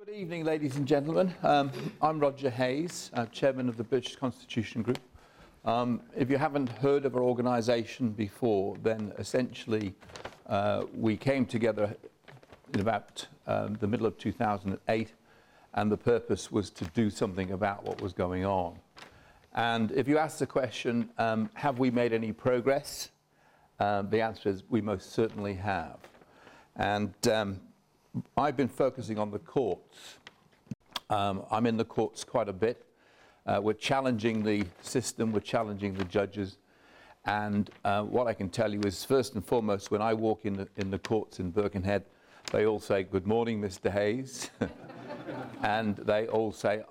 Good evening, ladies and gentlemen. I'm Roger Hayes, Chairman of the British Constitution Group. If you haven't heard of our organisation before, then essentially we came together in about the middle of 2008, and the purpose was to do something about what was going on. And if you ask the question, have we made any progress? The answer is we most certainly have. And I've been focusing on the courts. I'm in the courts quite a bit. We're challenging the system, we're challenging the judges. And what I can tell you is, first and foremost, when I walk in the courts in Birkenhead, they all say, "Good morning, Mr. Hayes." And they all say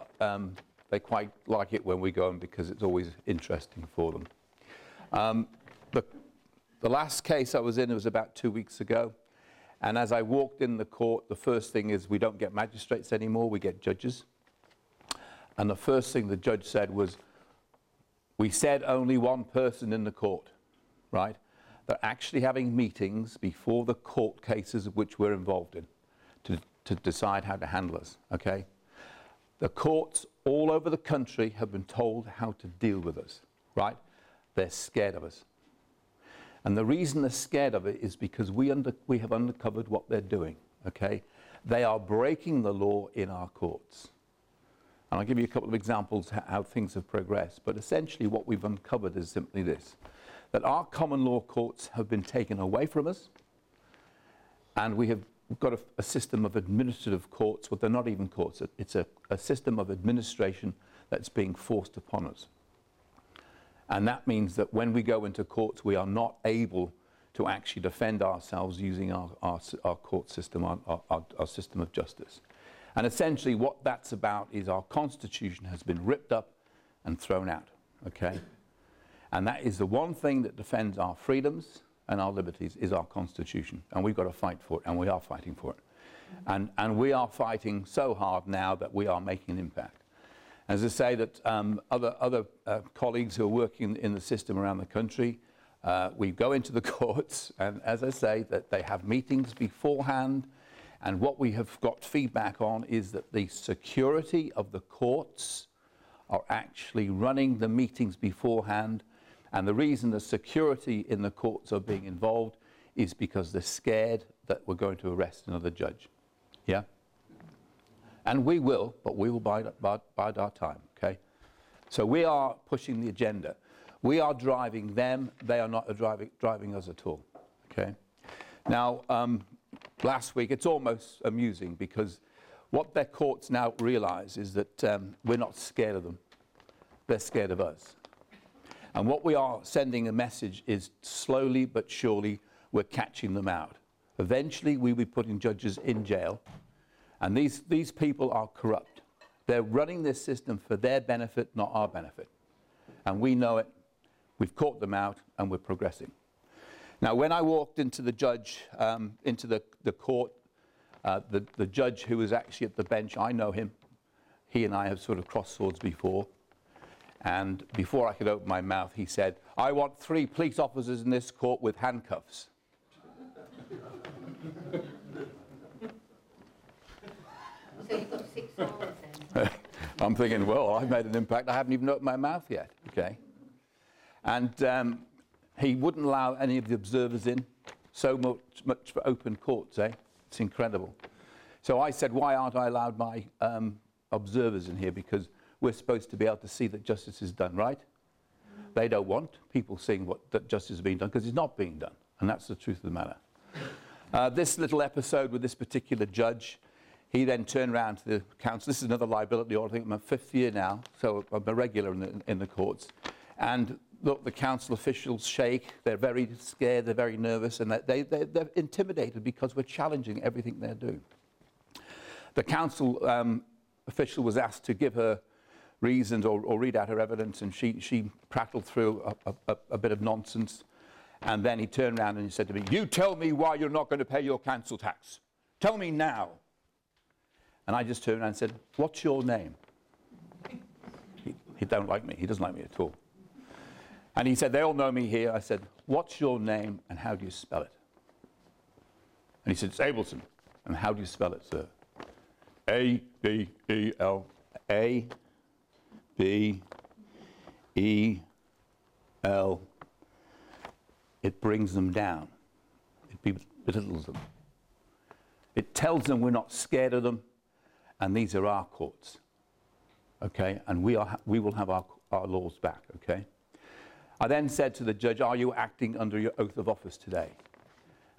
they quite like it when we go in because it's always interesting for them. The last case I was in, it was about 2 weeks ago. And as I walked in the court, the first thing is we don't get magistrates anymore, we get judges. And the first thing the judge said was, we said only one person in the court, right? They're actually having meetings before the court cases which we're involved in to decide how to handle us, okay? The courts all over the country have been told how to deal with us, right? They're scared of us. And the reason they're scared of it is because we have uncovered what they're doing, okay? They are breaking the law in our courts. And I'll give you a couple of examples how things have progressed. But essentially what we've uncovered is simply this, that our common law courts have been taken away from us, and we have got a system of administrative courts. Well, they're not even courts. It's a system of administration that's being forced upon us. And that means that when we go into courts, we are not able to actually defend ourselves using our court system, our system of justice. And essentially what that's about is our constitution has been ripped up and thrown out, okay? And that is the one thing that defends our freedoms and our liberties is our constitution. And we've got to fight for it, and we are fighting for it. And we are fighting so hard now that we are making an impact. As I say, that other colleagues who are working in the system around the country, we go into the courts, and as I say, that they have meetings beforehand, and what we have got feedback on is that the security of the courts are actually running the meetings beforehand, and the reason the security in the courts are being involved is because they're scared that we're going to arrest another judge. Yeah? And we will, but we will bide our time, okay? So we are pushing the agenda. We are driving them. They are not driving us at all, okay? Now, last week, it's almost amusing because what their courts now realize is that we're not scared of them. They're scared of us. And what we are sending a message is slowly but surely we're catching them out. Eventually, we'll be putting judges in jail. And these people are corrupt. They're running this system for their benefit, not our benefit. And we know it. We've caught them out, and we're progressing. Now, when I walked into the judge, into the court, the judge who was actually at the bench, I know him. He and I have sort of crossed swords before. And before I could open my mouth, he said, "I want 3 police officers in this court with handcuffs." So you've got 6 hours then? I'm thinking, well, I've made an impact. I haven't even opened my mouth yet, okay? And he wouldn't allow any of the observers in. So much for open courts, eh? It's incredible. So I said, why aren't I allowed my observers in here? Because we're supposed to be able to see that justice is done, right? They don't want people seeing that justice is being done because it's not being done. And that's the truth of the matter. This little episode with this particular judge, he then turned around to the council. This is another liability order. I think I'm my 5th year now, so I'm a regular in the courts. And look, the council officials shake. They're very scared. They're very nervous, and they're intimidated because we're challenging everything they're doing. The council official was asked to give her reasons or read out her evidence, and she prattled through a bit of nonsense. And then he turned around and he said to me, "You tell me why you're not going to pay your council tax. Tell me now." And I just turned around and said, "What's your name?" He don't like me. He doesn't like me at all. And he said, "They all know me here." I said, "What's your name and how do you spell it?" And he said, "It's Ableton." "And how do you spell it, sir?" A, B, E, L. A, B, E, L. It brings them down. It belittles them. It tells them we're not scared of them, and these are our courts. Okay, and we will have our laws back. Okay. I then said to the judge, "Are you acting under your oath of office today?"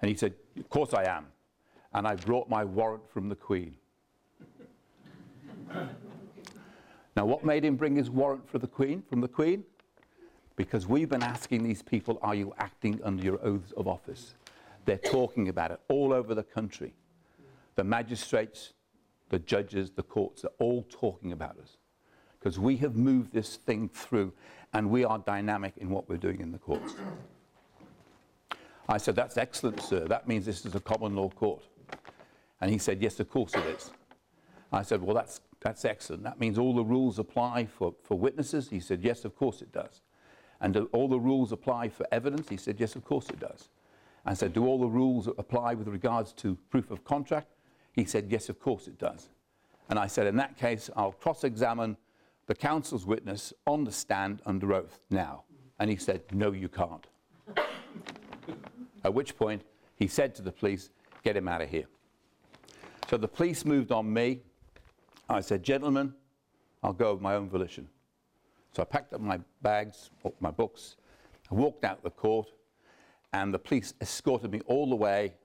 And he said, "Of course I am." And I brought my warrant from the Queen. Now, what made him bring his warrant from the Queen? Because we've been asking these people, "Are you acting under your oaths of office?" They're talking about it all over the country. The magistrates, the judges, the courts are all talking about us. Because we have moved this thing through, and we are dynamic in what we're doing in the courts. I said, "That's excellent, sir. That means this is a common law court." And he said, "Yes, of course it is." I said, "Well, that's excellent. That means all the rules apply for witnesses?" He said, "Yes, of course it does." "And do all the rules apply for evidence?" He said, "Yes, of course it does." I said, "Do all the rules apply with regards to proof of contract?" He said, "Yes, of course it does." And I said, "In that case, I'll cross-examine the counsel's witness on the stand under oath now." And he said, "No, you can't." At which point, he said to the police, "Get him out of here." So the police moved on me. I said, "Gentlemen, I'll go of my own volition." So I packed up my bags, my books, I walked out the court, and the police escorted me all the way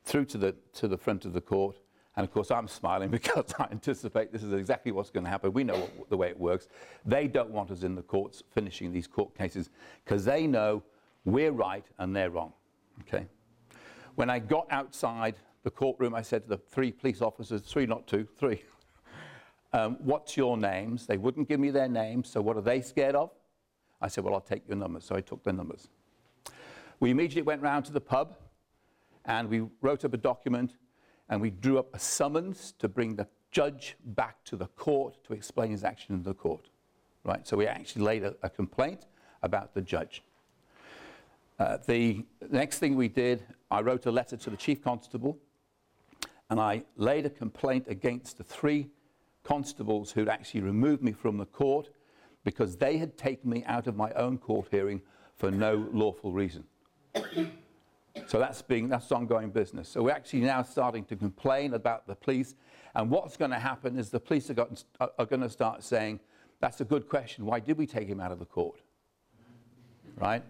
through to the front of the court. And of course, I'm smiling because I anticipate this is exactly what's going to happen. We know the way it works. They don't want us in the courts finishing these court cases because they know we're right and they're wrong. Okay. When I got outside the courtroom, I said to the three police officers, three, "What's your names?" They wouldn't give me their names, so what are they scared of? I said, "Well, I'll take your numbers." So I took their numbers. We immediately went round to the pub, and we wrote up a document, and we drew up a summons to bring the judge back to the court to explain his action in the court. Right? So we actually laid a complaint about the judge. The next thing we did, I wrote a letter to the chief constable, and I laid a complaint against the three constables who'd actually removed me from the court because they had taken me out of my own court hearing for no lawful reason. So that's ongoing business. So we're actually now starting to complain about the police, and what's going to happen is the police are going to start saying, "That's a good question. Why did we take him out of the court?" Right?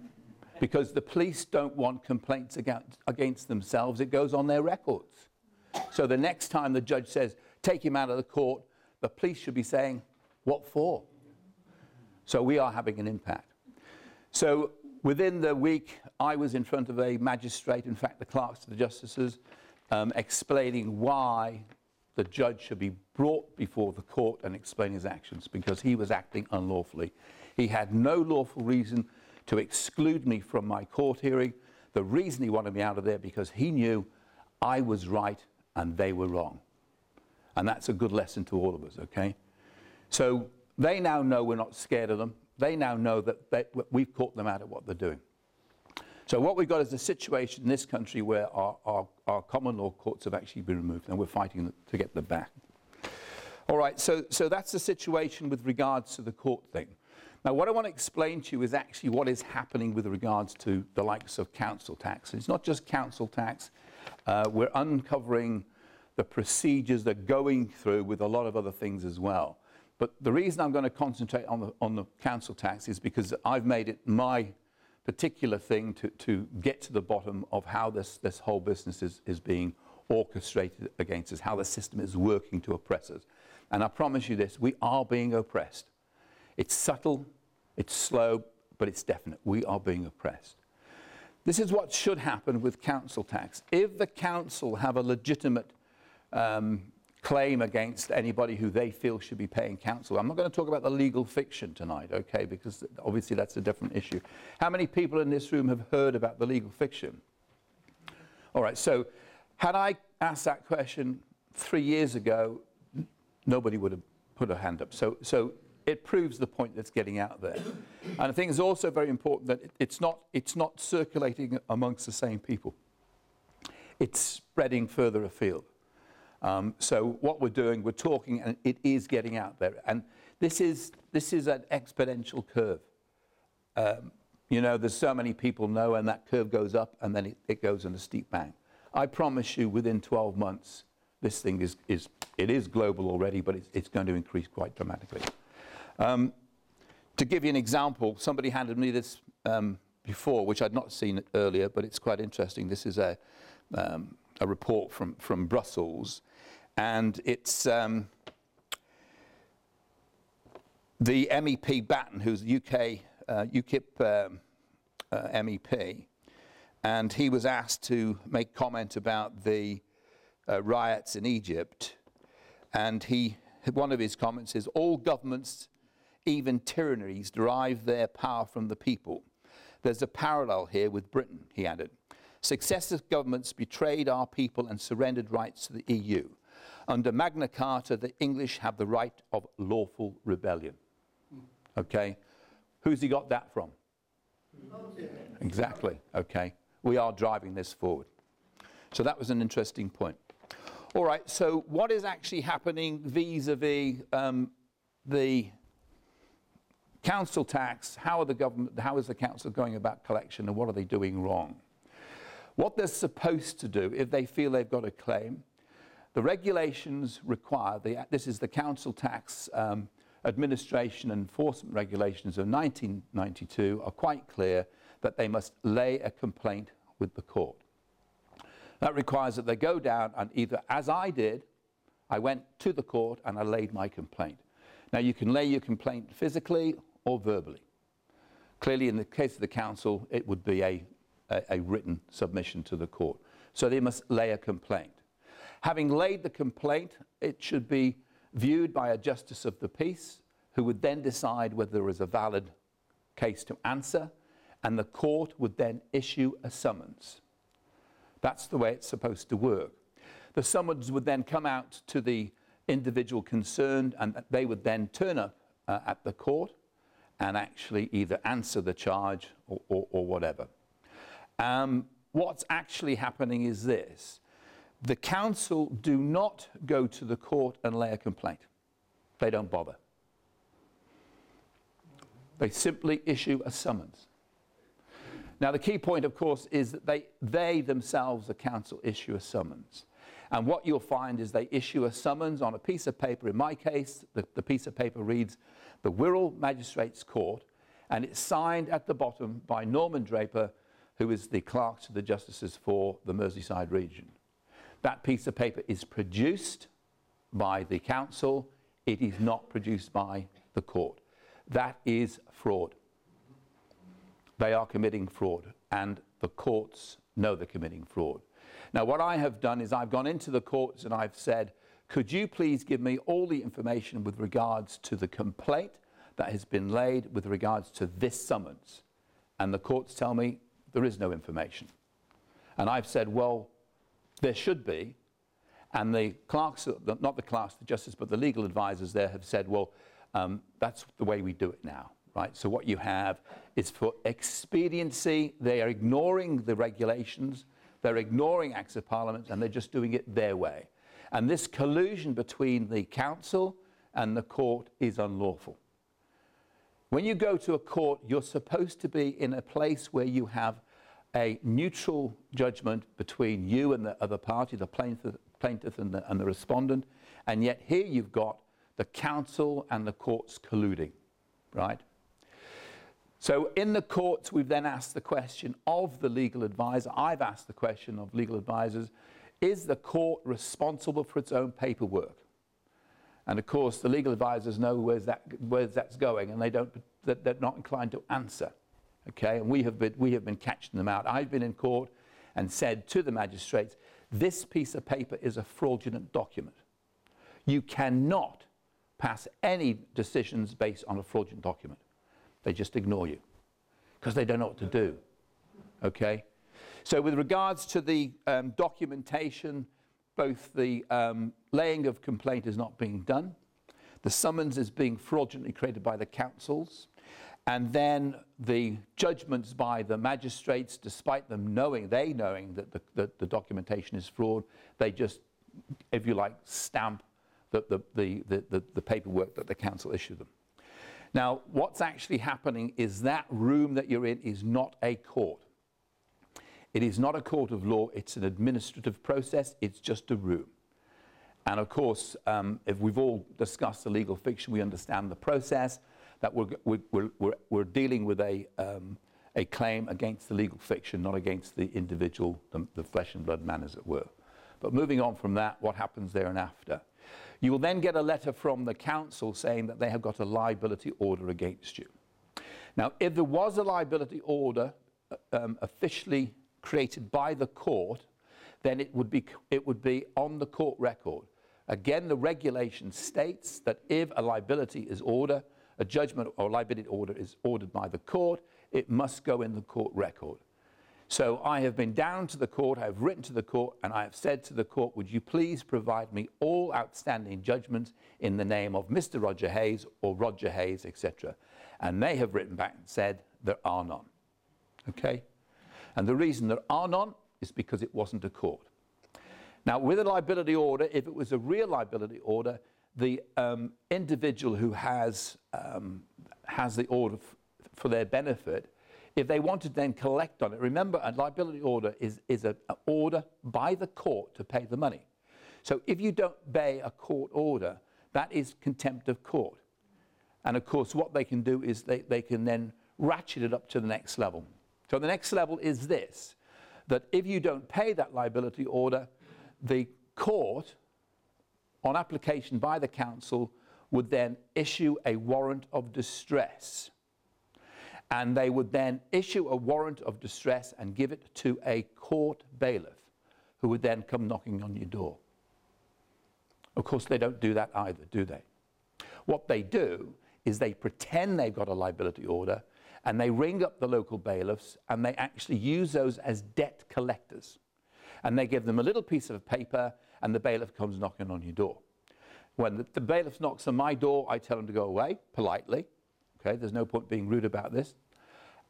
Because the police don't want complaints against themselves. It goes on their records. So the next time the judge says, "Take him out of the court," the police should be saying, "What for?" So we are having an impact. So within the week, I was in front of a magistrate, in fact, the clerks to the justices, explaining why the judge should be brought before the court and explain his actions, because he was acting unlawfully. He had no lawful reason to exclude me from my court hearing. The reason he wanted me out of there because he knew I was right and they were wrong. And that's a good lesson to all of us, okay? So they now know we're not scared of them. They now know that we've caught them out at what they're doing. So what we've got is a situation in this country where our common law courts have actually been removed, and we're fighting to get them back. All right, so that's the situation with regards to the court thing. Now, what I want to explain to you is actually what is happening with regards to the likes of council tax. It's not just council tax. We're uncovering the procedures they're going through with a lot of other things as well. But the reason I'm going to concentrate on the council tax is because I've made it my particular thing to get to the bottom of how this whole business is being orchestrated against us, how the system is working to oppress us. And I promise you this, we are being oppressed. It's subtle, it's slow, but it's definite. We are being oppressed. This is what should happen with council tax. If the council have a legitimate claim against anybody who they feel should be paying council, I'm not going to talk about the legal fiction tonight, okay, because obviously that's a different issue. How many people in this room have heard about the legal fiction? All right, so had I asked that question 3 years ago, nobody would have put a hand up. So it proves the point that's getting out there. And I think it's also very important that it's not circulating amongst the same people. It's spreading further afield. So what we're doing, we're talking, and it is getting out there. And this is an exponential curve. There's so many people know, and that curve goes up, and then it goes in a steep bank. I promise you, within 12 months, this thing is global already, but it's going to increase quite dramatically. To give you an example, somebody handed me this before, which I'd not seen earlier, but it's quite interesting. This is a report from Brussels, and it's the MEP Batten, who's the UKIP MEP, and he was asked to make comment about the riots in Egypt, and one of his comments is, all governments, even tyrannies, derive their power from the people. There's a parallel here with Britain, he added. Successive governments betrayed our people and surrendered rights to the EU. Under Magna Carta, the English have the right of lawful rebellion. Okay? Who's he got that from? Exactly. Okay. We are driving this forward. So that was an interesting point. All right, so what is actually happening vis-a-vis the council tax? How is the council going about collection, and what are they doing wrong? What they're supposed to do if they feel they've got a claim, the regulations require, this is the council tax administration and enforcement regulations of 1992 are quite clear that they must lay a complaint with the court. That requires that they go down and either, as I did, I went to the court and I laid my complaint. Now you can lay your complaint physically or verbally. Clearly in the case of the council, it would be a written submission to the court. So they must lay a complaint. Having laid the complaint, it should be viewed by a justice of the peace, who would then decide whether there is a valid case to answer, and the court would then issue a summons. That's the way it's supposed to work. The summons would then come out to the individual concerned, and they would then turn up at the court and actually either answer the charge or whatever. What's actually happening is this. The council do not go to the court and lay a complaint. They don't bother. They simply issue a summons. Now, the key point, of course, is that they themselves, the council, issue a summons. And what you'll find is they issue a summons on a piece of paper. In my case, the piece of paper reads, the Wirral Magistrates Court, and it's signed at the bottom by Norman Draper, who is the clerk to the justices for the Merseyside region. That piece of paper is produced by the council. It is not produced by the court. That is fraud. They are committing fraud, and the courts know they're committing fraud. Now, what I have done is I've gone into the courts and I've said, could you please give me all the information with regards to the complaint that has been laid with regards to this summons? And the courts tell me there is no information. And I've said, well, there should be. And the clerks, not the clerks, the justice, but the legal advisors there have said, well, that's the way we do it now. Right, so what you have is, for expediency, they are ignoring the regulations, they're ignoring Acts of Parliament, and they're just doing it their way. And this collusion between the council and the court is unlawful. When you go to a court, you're supposed to be in a place where you have a neutral judgment between you and the other party, the plaintiff and the respondent, and yet here you've got the council and the courts colluding, right? So in the courts, we've then asked the question of the legal advisor. I've asked the question of legal advisors, is the court responsible for its own paperwork? And of course, the legal advisors know where that's going, and they're not inclined to answer. Okay, and we have been catching them out. I've been in court and said to the magistrates, this piece of paper is a fraudulent document. You cannot pass any decisions based on a fraudulent document. They just ignore you because they don't know what to do. Okay? So with regards to the documentation, both the laying of complaint is not being done. The summons is being fraudulently created by the councils. And then the judgments by the magistrates, despite them knowing that the documentation is fraud, they just if you like, stamp the paperwork that the council issued them. Now, what's actually happening is that room that you're in is not a court. It is not a court of law. It's an administrative process. It's just a room. And of course, if we've all discussed the legal fiction, we understand the process, that we're dealing with a claim against the legal fiction, not against the individual, the flesh and blood man, as it were. But moving on from that, what happens there and after? You will then get a letter from the council saying that they have got a liability order against you. Now, if there was a liability order officially created by the court, then it would be on the court record. Again, the regulation states that if a liability is ordered, a judgment or liability order is ordered by the court, it must go in the court record. So I have been down to the court, I have written to the court, and I have said to the court, would you please provide me all outstanding judgments in the name of Mr. Roger Hayes or Roger Hayes, etc. And they have written back and said, there are none. Okay? And the reason there are none is because it wasn't a court. Now, with a liability order, if it was a real liability order, the individual who has the order for their benefit, if they want to then collect on it, remember, a liability order is an order by the court to pay the money. So if you don't obey a court order, that is contempt of court. And of course, what they can do is they can then ratchet it up to the next level. So the next level is this, that if you don't pay that liability order, the court, on application by the council, would then issue a warrant of distress. And they would then issue a warrant of distress and give it to a court bailiff, who would then come knocking on your door. Of course, they don't do that either, do they? What they do is they pretend they've got a liability order, and they ring up the local bailiffs, and they actually use those as debt collectors. And they give them a little piece of paper, and the bailiff comes knocking on your door. When the bailiff knocks on my door, I tell him to go away, politely. Okay, there's no point being rude about this.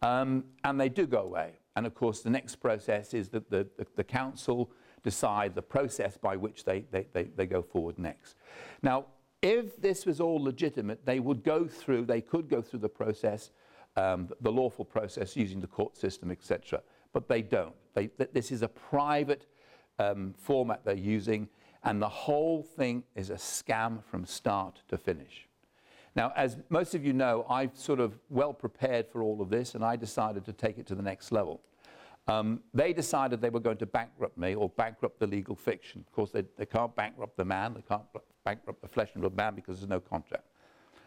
And they do go away. And of course, the next process is that the council decide the process by which they go forward next. Now, if this was all legitimate, they could go through the process, the lawful process using the court system, etc. But they don't. This is a private format they're using, and the whole thing is a scam from start to finish. Now, as most of you know, I've sort of well prepared for all of this, and I decided to take it to the next level. They decided they were going to bankrupt me, or bankrupt the legal fiction. Of course, they can't bankrupt the man, they can't bankrupt the flesh and blood man because there's no contract.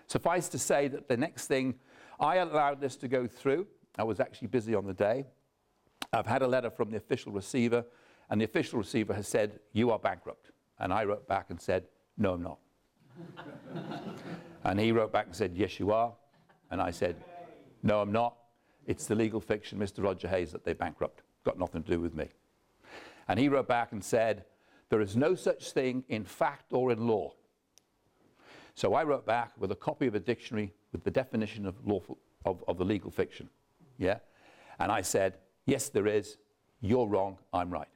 Suffice to say that the next thing, I allowed this to go through. I was actually busy on the day. I've had a letter from the official receiver, and the official receiver has said, you are bankrupt. And I wrote back and said, no, I'm not. And he wrote back and said, yes, you are. And I said, no, I'm not. It's the legal fiction, Mr. Roger Hayes, that they bankrupt. Got nothing to do with me. And he wrote back and said, there is no such thing in fact or in law. So I wrote back with a copy of a dictionary with the definition of lawful, of the legal fiction. Yeah? And I said, yes, there is. You're wrong. I'm right.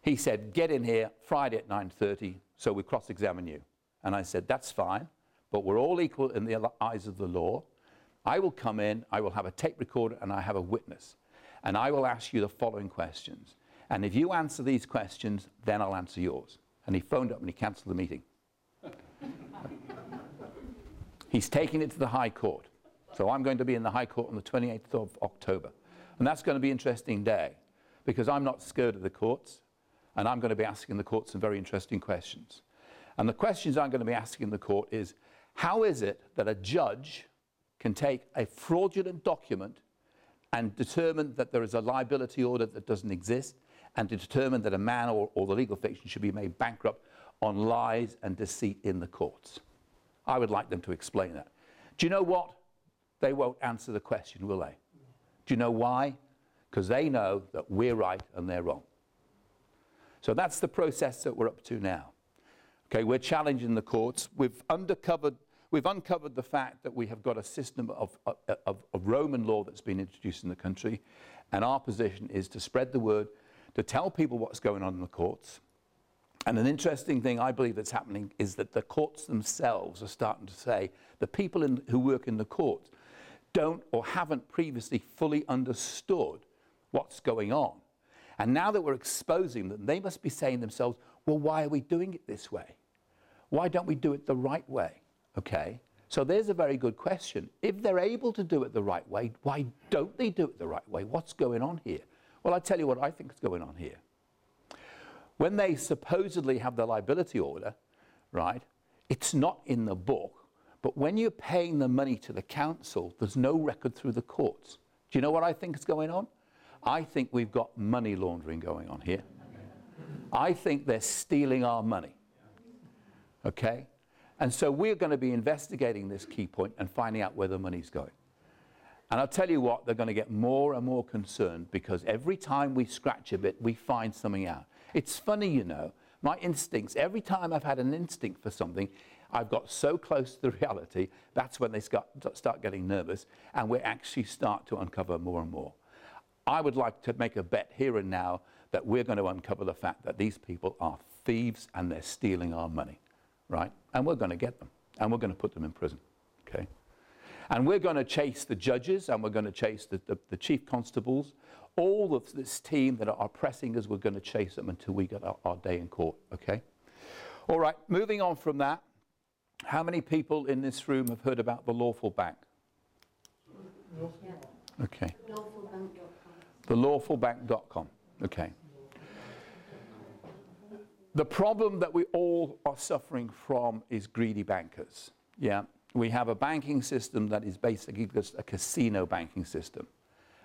He said, get in here Friday at 9:30 so we cross-examine you. And I said, that's fine, but we're all equal in the eyes of the law. I will come in, I will have a tape recorder, and I have a witness. And I will ask you the following questions. And if you answer these questions, then I'll answer yours. And he phoned up and he cancelled the meeting. He's taking it to the High Court. So I'm going to be in the High Court on the 28th of October. And that's going to be an interesting day, because I'm not scared of the courts, and I'm going to be asking the court some very interesting questions. And the questions I'm going to be asking the court is, how is it that a judge can take a fraudulent document and determine that there is a liability order that doesn't exist, and to determine that a man or the legal fiction should be made bankrupt on lies and deceit in the courts? I would like them to explain that. Do you know what? They won't answer the question, will they? Do you know why? Because they know that we're right and they're wrong. So that's the process that we're up to now. Okay, we're challenging the courts. We've uncovered the fact that we have got a system of Roman law that's been introduced in the country, and our position is to spread the word, to tell people what's going on in the courts, And an interesting thing I believe that's happening is that the courts themselves are starting to say the people who work in the courts don't or haven't previously fully understood what's going on. And now that we're exposing them, they must be saying to themselves, well, why are we doing it this way? Why don't we do it the right way? Okay, so there's a very good question. If they're able to do it the right way, why don't they do it the right way? What's going on here? Well, I'll tell you what I think is going on here. When they supposedly have the liability order, right, it's not in the book, but when you're paying the money to the council, there's no record through the courts. Do you know what I think is going on? I think we've got money laundering going on here. I think they're stealing our money, okay? And so we're going to be investigating this key point and finding out where the money's going. And I'll tell you what, they're going to get more and more concerned because every time we scratch a bit, we find something out. It's funny, you know, my instincts, every time I've had an instinct for something, I've got so close to the reality, that's when they start getting nervous, and we actually start to uncover more and more. I would like to make a bet here and now that we're going to uncover the fact that these people are thieves and they're stealing our money, right? And we're going to get them, and we're going to put them in prison, okay? And we're going to chase the judges, and we're going to chase the chief constables. All of this team that are pressing us, we're going to chase them until we get our day in court, okay? All right, moving on from that, how many people in this room have heard about the Lawful Bank? Yeah. Okay. Lawfulbank.com. The lawfulbank.com, okay. The problem that we all are suffering from is greedy bankers, yeah? We have a banking system that is basically just a casino banking system.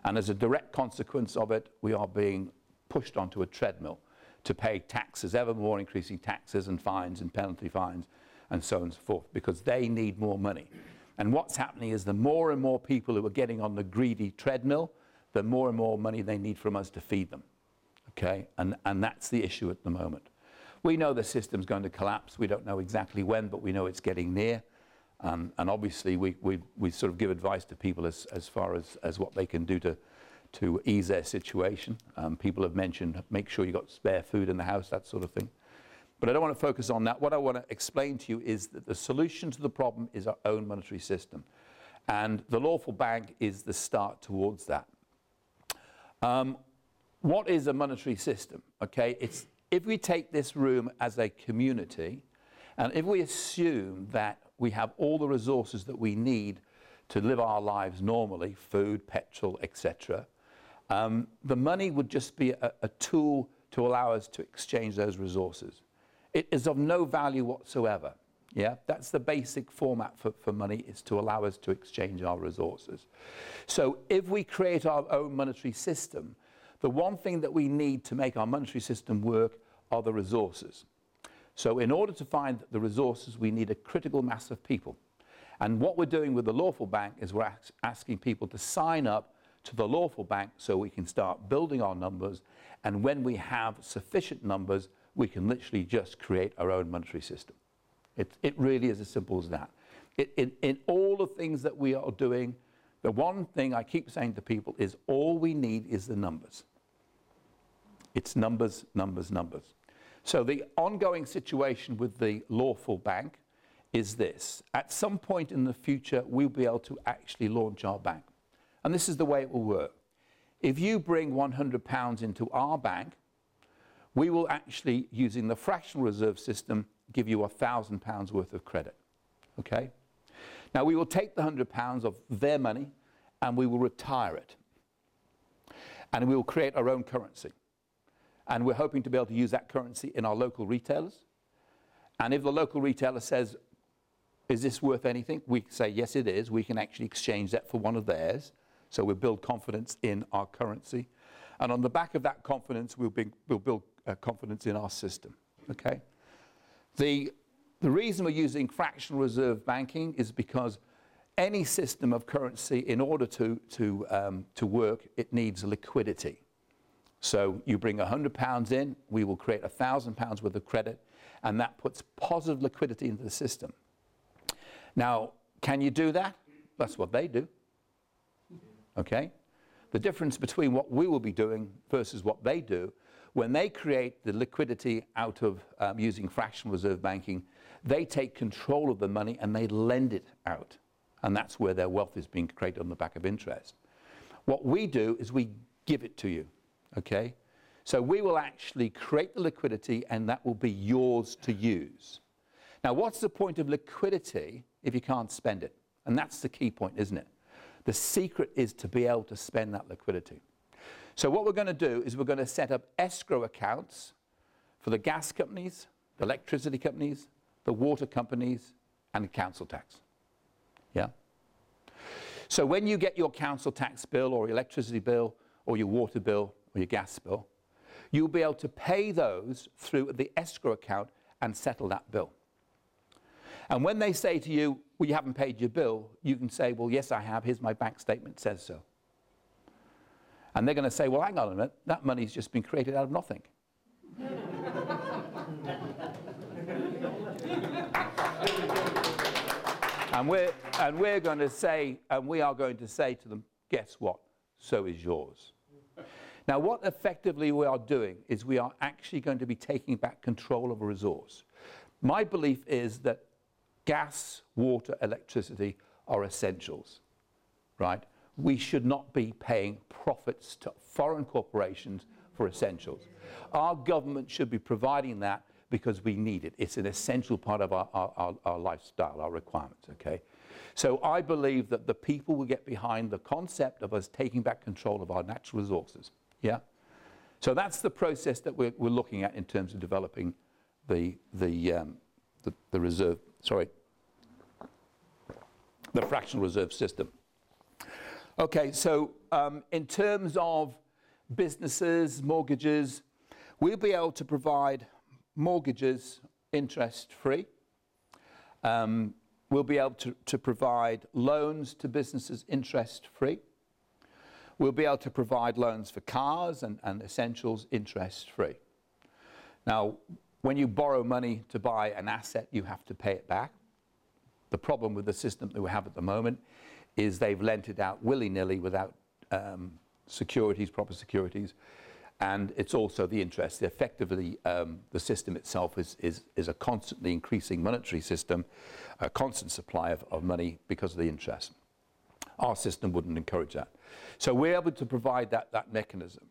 And as a direct consequence of it, we are being pushed onto a treadmill to pay taxes, ever more increasing taxes and fines and penalty fines and so on and so forth, because they need more money. And what's happening is the more and more people who are getting on the greedy treadmill, the more and more money they need from us to feed them, okay? And that's the issue at the moment. We know the system's going to collapse. We don't know exactly when, but we know it's getting near. And obviously, we sort of give advice to people as far as what they can do to ease their situation. People have mentioned, make sure you've got spare food in the house, that sort of thing. But I don't want to focus on that. What I want to explain to you is that the solution to the problem is our own monetary system. And the Lawful Bank is the start towards that. What is a monetary system? Okay, it's if we take this room as a community, and if we assume that we have all the resources that we need to live our lives normally, food, petrol, etc., the money would just be a tool to allow us to exchange those resources. It is of no value whatsoever. Yeah, that's the basic format for money, is to allow us to exchange our resources. So if we create our own monetary system, the one thing that we need to make our monetary system work are the resources. So in order to find the resources, we need a critical mass of people. And what we're doing with the Lawful Bank is we're asking people to sign up to the Lawful Bank so we can start building our numbers. And when we have sufficient numbers, we can literally just create our own monetary system. It really is as simple as that. In all the things that we are doing, the one thing I keep saying to people is all we need is the numbers. It's numbers, numbers, numbers. So the ongoing situation with the Lawful Bank is this. At some point in the future, we'll be able to actually launch our bank. And this is the way it will work. If you bring £100 into our bank, we will actually, using the fractional reserve system, give you £1,000 worth of credit, okay? Now, we will take the £100 of their money and we will retire it. And we will create our own currency. And we're hoping to be able to use that currency in our local retailers. And if the local retailer says, is this worth anything? We say, yes, it is. We can actually exchange that for one of theirs. So we'll build confidence in our currency. And on the back of that confidence, we'll build confidence in our system, okay? The reason we're using fractional reserve banking is because any system of currency, in order to work, it needs liquidity. So you bring £100 in, we will create £1,000 worth of credit, and that puts positive liquidity into the system. Now, can you do that? That's what they do, okay? The difference between what we will be doing versus what they do, when they create the liquidity out of using fractional reserve banking, they take control of the money and they lend it out. And that's where their wealth is being created on the back of interest. What we do is we give it to you, okay? So we will actually create the liquidity and that will be yours to use. Now, what's the point of liquidity if you can't spend it? And that's the key point, isn't it? The secret is to be able to spend that liquidity. So what we're going to do is we're going to set up escrow accounts for the gas companies, the electricity companies, the water companies, and the council tax. Yeah? So when you get your council tax bill or your electricity bill or your water bill or your gas bill, you'll be able to pay those through the escrow account and settle that bill. And when they say to you, well, you haven't paid your bill, you can say, well, yes, I have. Here's my bank statement, says so. And they're going to say, well, hang on a minute, that money's just been created out of nothing. and we're going to say, and we are going to say to them, guess what? So is yours. Now, what effectively we are doing is we are actually going to be taking back control of a resource. My belief is that gas, water, electricity are essentials, right? We should not be paying profits to foreign corporations for essentials. Our government should be providing that because we need it. It's an essential part of our lifestyle, our requirements, okay? So I believe that the people will get behind the concept of us taking back control of our natural resources, yeah? So that's the process that we're looking at in terms of developing the fractional reserve system. Okay, so in terms of businesses, mortgages, we'll be able to provide mortgages interest-free. We'll be able to provide loans to businesses interest-free. We'll be able to provide loans for cars and essentials interest-free. Now, when you borrow money to buy an asset, you have to pay it back. The problem with the system that we have at the moment is they've lent it out willy-nilly without securities, proper securities, and it's also the interest. Effectively, the system itself is a constantly increasing monetary system, a constant supply of money because of the interest. Our system wouldn't encourage that. So we're able to provide that mechanism.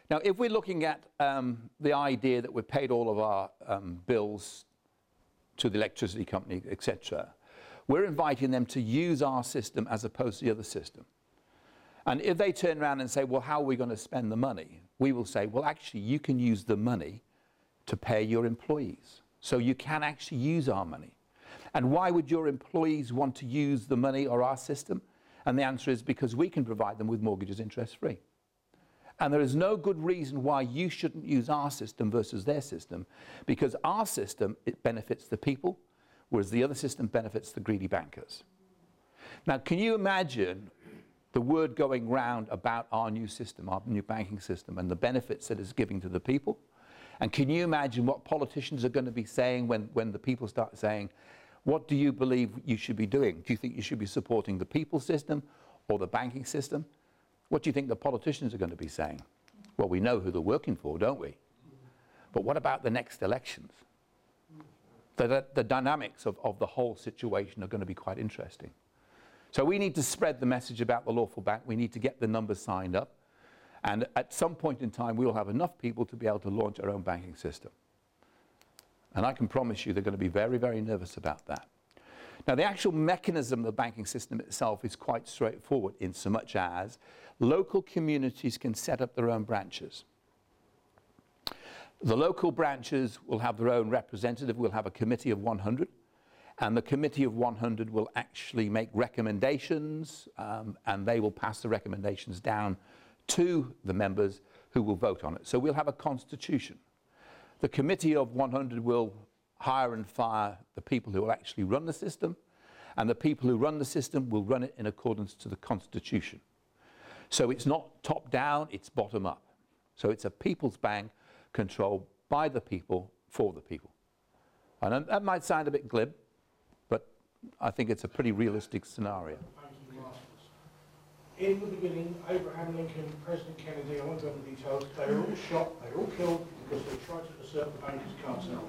Now, if we're looking at the idea that we've paid all of our bills to the electricity company, etc., we're inviting them to use our system as opposed to the other system. And if they turn around and say, well, how are we going to spend the money? We will say, well, actually, you can use the money to pay your employees. So you can actually use our money. And why would your employees want to use the money or our system? And the answer is because we can provide them with mortgages interest-free. And there is no good reason why you shouldn't use our system versus their system, because our system, it benefits the people, whereas the other system benefits the greedy bankers. Now, can you imagine the word going round about our new system, our new banking system, and the benefits that it's giving to the people? And can you imagine what politicians are going to be saying when the people start saying, what do you believe you should be doing? Do you think you should be supporting the people system or the banking system? What do you think the politicians are going to be saying? Well, we know who they're working for, don't we? But what about the next elections? The dynamics of the whole situation are going to be quite interesting. So we need to spread the message about the Lawful Bank. We need to get the numbers signed up. And at some point in time, we will have enough people to be able to launch our own banking system. And I can promise you they're going to be very, very nervous about that. Now, the actual mechanism of the banking system itself is quite straightforward in so much as local communities can set up their own branches. The local branches will have their own representative. We'll have a committee of 100. And the committee of 100 will actually make recommendations, and they will pass the recommendations down to the members who will vote on it. So we'll have a constitution. The committee of 100 will hire and fire the people who will actually run the system, and the people who run the system will run it in accordance to the constitution. So it's not top down, it's bottom up. So it's a people's bank controlled by the people for the people. And that might sound a bit glib, but I think it's a pretty realistic scenario. In the beginning, Abraham Lincoln, President Kennedy, I won't go into details, they were all shot, they were all killed because they tried to usurp the banker's cartel.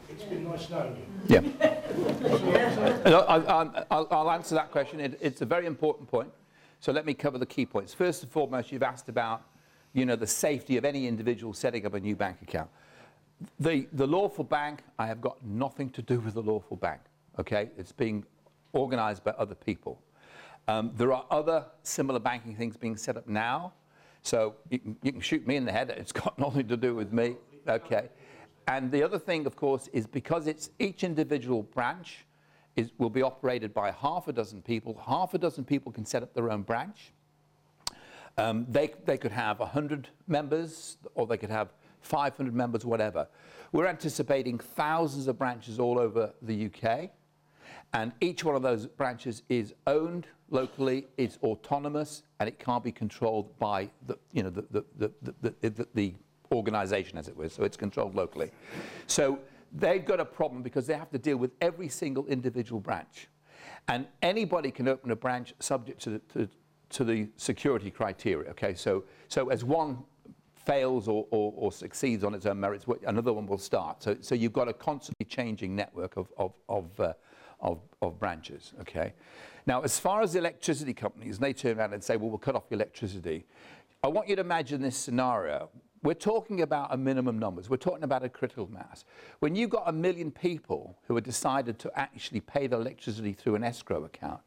It's been nice knowing you. Yeah. I'll answer that question. It's a very important point. So let me cover the key points. First and foremost, you've asked about, the safety of any individual setting up a new bank account. The Lawful Bank, I have got nothing to do with the Lawful Bank, okay? It's being organised by other people. There are other similar banking things being set up now, so you can shoot me in the head. It's got nothing to do with me, okay? And the other thing, of course, is because it's each individual branch will be operated by half a dozen people. Half a dozen people can set up their own branch. They could have 100 members, or they could have 500 members, whatever. We're anticipating thousands of branches all over the UK, and each one of those branches is owned locally, it's autonomous, and it can't be controlled by the organisation, as it were. So it's controlled locally. So they've got a problem because they have to deal with every single individual branch, and anybody can open a branch subject to the security criteria. Okay, so as one fails or succeeds on its own merits, another one will start. So you've got a constantly changing network of branches. Okay. Now, as far as the electricity companies, they turn around and say, well, we'll cut off your electricity. I want you to imagine this scenario. We're talking about a minimum numbers. We're talking about a critical mass. When you've got 1 million people who have decided to actually pay their electricity through an escrow account,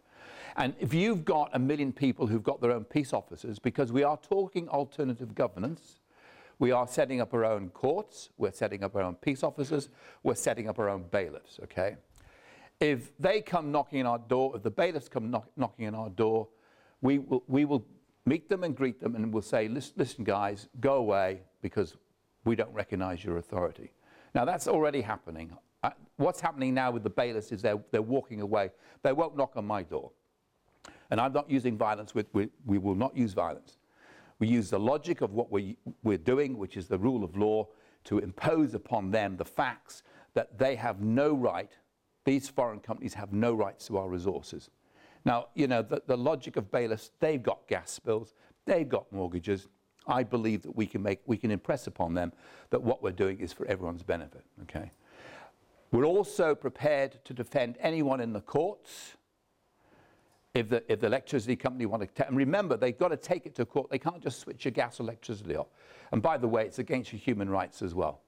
and if you've got 1 million people who've got their own peace officers, because we are talking alternative governance, we are setting up our own courts, we're setting up our own peace officers, we're setting up our own bailiffs, okay? If they come knocking on our door, if the bailiffs come knocking on our door, we will meet them and greet them, and we'll say, listen guys, go away, because we don't recognize your authority. Now that's already happening. What's happening now with the bailiffs is they're walking away. They won't knock on my door. And I'm not using violence. We will not use violence. We use the logic of what we're doing, which is the rule of law, to impose upon them the facts that they have no right, these foreign companies have no rights to our resources. Now, the logic of bailiffs, they've got gas spills, they've got mortgages. I believe that we can impress upon them that what we're doing is for everyone's benefit, okay? We're also prepared to defend anyone in the courts if the electricity company want to, and remember, they've got to take it to court. They can't just switch your gas or electricity off. And by the way, it's against your human rights as well.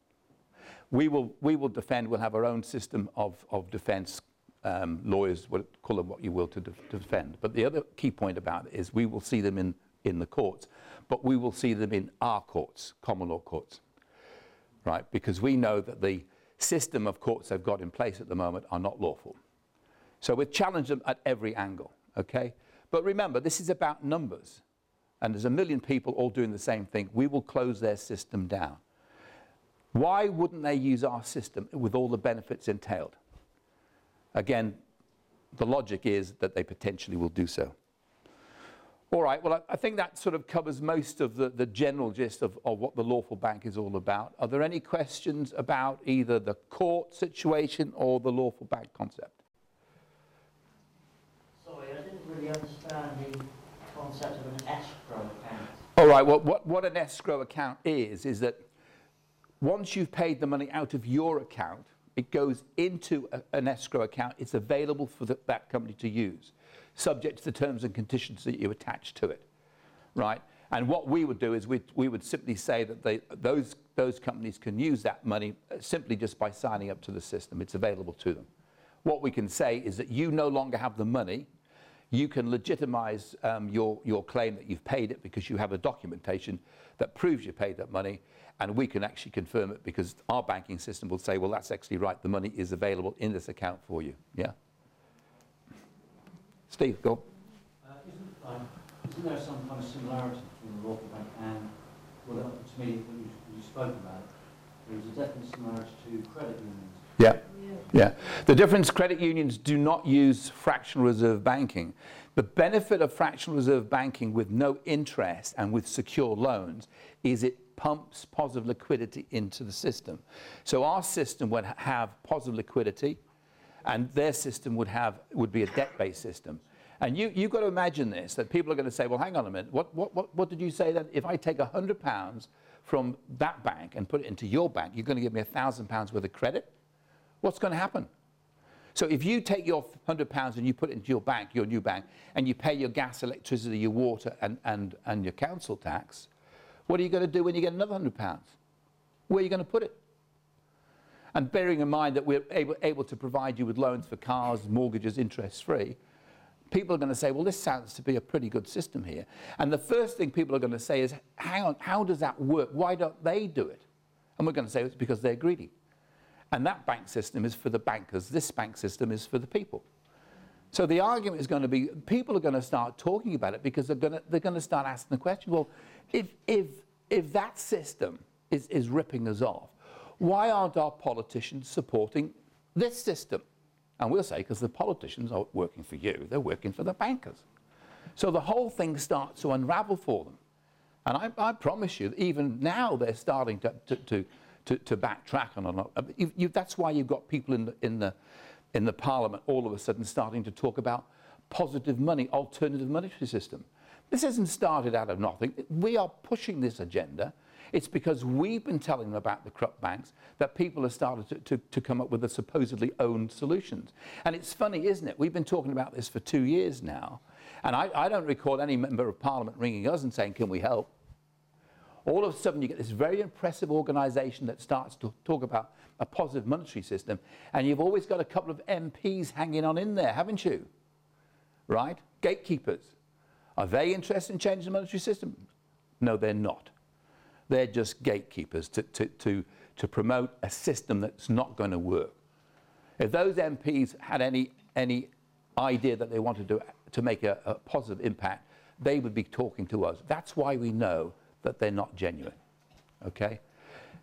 We will defend, we'll have our own system of defense, lawyers, call them what you will, to defend. But the other key point about it is we will see them in the courts, but we will see them in our courts, common law courts, right? Because we know that the system of courts they've got in place at the moment are not lawful. So we challenge them at every angle, okay? But remember, this is about numbers. And there's 1 million people all doing the same thing. We will close their system down. Why wouldn't they use our system with all the benefits entailed? Again, the logic is that they potentially will do so. All right, well, I think that sort of covers most of the general gist of what the Lawful Bank is all about. Are there any questions about either the court situation or the Lawful Bank concept? Sorry, I didn't really understand the concept of an escrow account. All right, well, what an escrow account is that once you've paid the money out of your account, it goes into an escrow account. It's available for that company to use, subject to the terms and conditions that you attach to it, right? And what we would do is we would simply say that those companies can use that money simply just by signing up to the system. It's available to them. What we can say is that you no longer have the money. You can legitimize your claim that you've paid it because you have a documentation that proves you paid that money, and we can actually confirm it because our banking system will say, well, that's actually right. The money is available in this account for you. Yeah. Steve, go. Isn't there some kind of similarity between the Lawful Bank and, well, to me, what you spoke about, there's a definite similarity to credit unions? Yeah. Yeah. The difference, credit unions do not use fractional reserve banking. The benefit of fractional reserve banking with no interest and with secure loans is it pumps positive liquidity into the system. So our system would have positive liquidity, and their system would be a debt-based system. And you've got to imagine this, that people are going to say, well, hang on a minute, what did you say then? If I take £100 from that bank and put it into your bank, you're going to give me £1,000 worth of credit? What's going to happen? So if you take your £100 and you put it into your bank, your new bank, and you pay your gas, electricity, your water, and your council tax, what are you going to do when you get another £100? Where are you going to put it? And bearing in mind that we're able to provide you with loans for cars, mortgages, interest-free, people are going to say, well, this sounds to be a pretty good system here. And the first thing people are going to say is, hang on, how does that work? Why don't they do it? And we're going to say it's because they're greedy. And that bank system is for the bankers. This bank system is for the people. So the argument is going to be, people are going to start talking about it because they're going to start asking the question, well, if that system is ripping us off, why aren't our politicians supporting this system? And we'll say, because the politicians aren't working for you, they're working for the bankers. So the whole thing starts to unravel for them. And I promise you, even now they're starting to backtrack on it. That's why you've got people in the Parliament all of a sudden starting to talk about positive money, alternative monetary system. This isn't started out of nothing. We are pushing this agenda. It's because we've been telling them about the corrupt banks that people have started to come up with the supposedly owned solutions. And it's funny, isn't it? We've been talking about this for 2 years now, and I don't recall any member of Parliament ringing us and saying, can we help? All of a sudden you get this very impressive organisation that starts to talk about a positive monetary system, and you've always got a couple of MPs hanging on in there, haven't you? Right? Gatekeepers. Are they interested in changing the monetary system? No, they're not. They're just gatekeepers to promote a system that's not going to work. If those MPs had any idea that they wanted to make a positive impact, they would be talking to us. That's why we know that they're not genuine. Okay?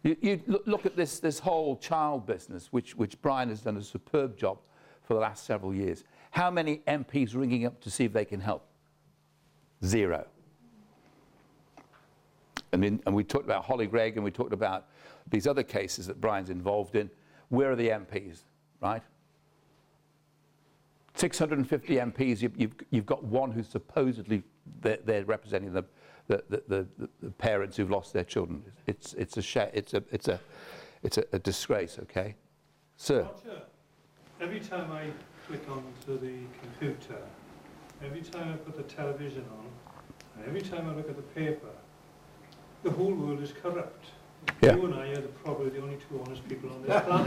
You look at this whole child business, which Brian has done a superb job for the last several years. How many MPs ringing up to see if they can help? 0. And we talked about Holly Gregg, and we talked about these other cases that Brian's involved in. Where are the MPs, right? 650 MPs, you've got one who's supposedly they're representing the parents who've lost their children. It's a disgrace, okay? Sir? Roger, every time I click onto the computer, every time I put the television on, and every time I look at the paper, the whole world is corrupt. Yeah. You and I are probably the only 2 honest people on this planet.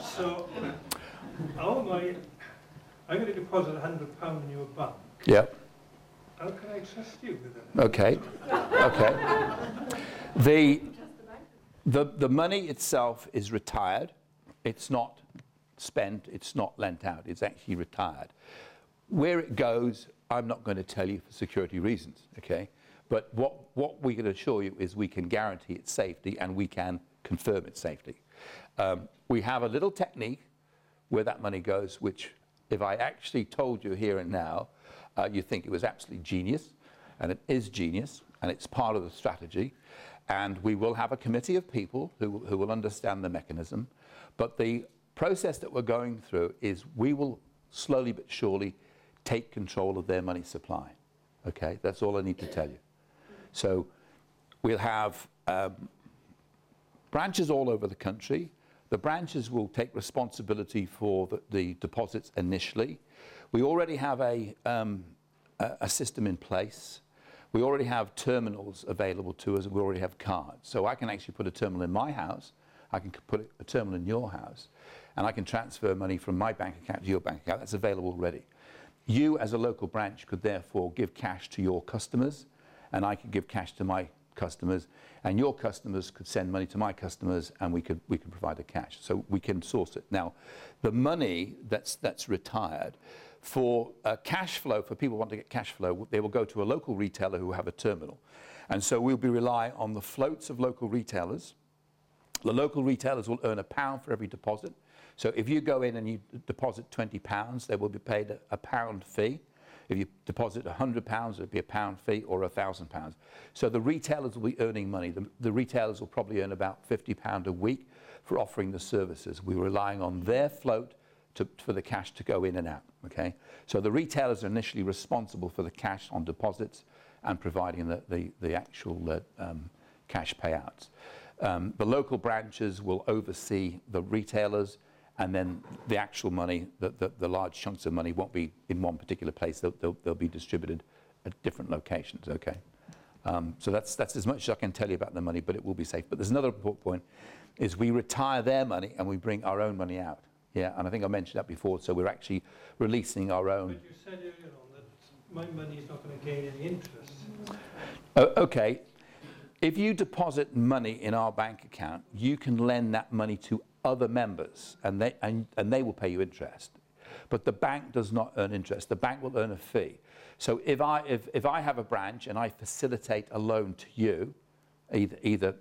So, I'm going to deposit £100 in your bank. Yeah. How can I trust you with it? Okay. The money itself is retired. It's not spent. It's not lent out. It's actually retired. Where it goes, I'm not going to tell you for security reasons. Okay. But what we can assure you is we can guarantee its safety, and we can confirm its safety. We have a little technique where that money goes, which if I actually told you here and now, you think it was absolutely genius, and it is genius, and it's part of the strategy. And we will have a committee of people who will understand the mechanism. But the process that we're going through is we will slowly but surely take control of their money supply. Okay, that's all I need to tell you. So we'll have branches all over the country. The branches will take responsibility for the deposits initially. We already have a system in place. We already have terminals available to us, and we already have cards. So I can actually put a terminal in my house. I can put a terminal in your house, and I can transfer money from my bank account to your bank account. That's available already. You, as a local branch, could therefore give cash to your customers, and I could give cash to my customers, and your customers could send money to my customers, and we could provide the cash. So we can source it. Now, the money that's retired, for cash flow, for people who want to get cash flow, they will go to a local retailer who have a terminal. And so we'll be relying on the floats of local retailers. The local retailers will earn £1 for every deposit. So if you go in and you deposit £20, they will be paid a £1 fee. If you deposit £100, it'll be a £1 fee or £1,000. So the retailers will be earning money. The retailers will probably earn about £50 a week for offering the services. We're relying on their float for the cash to go in and out, okay? So the retailers are initially responsible for the cash on deposits and providing the actual cash payouts. The local branches will oversee the retailers, and then the actual money, the large chunks of money won't be in one particular place. They'll be distributed at different locations, okay? So that's as much as I can tell you about the money, but it will be safe. But there's another important point, is we retire their money and we bring our own money out. Yeah, and I think I mentioned that before, so we're actually releasing our own. But you said earlier on that my money is not going to gain any interest. Okay, if you deposit money in our bank account, you can lend that money to other members, and they will pay you interest. But the bank does not earn interest. The bank will earn a fee. So if I have a branch and I facilitate a loan to you, either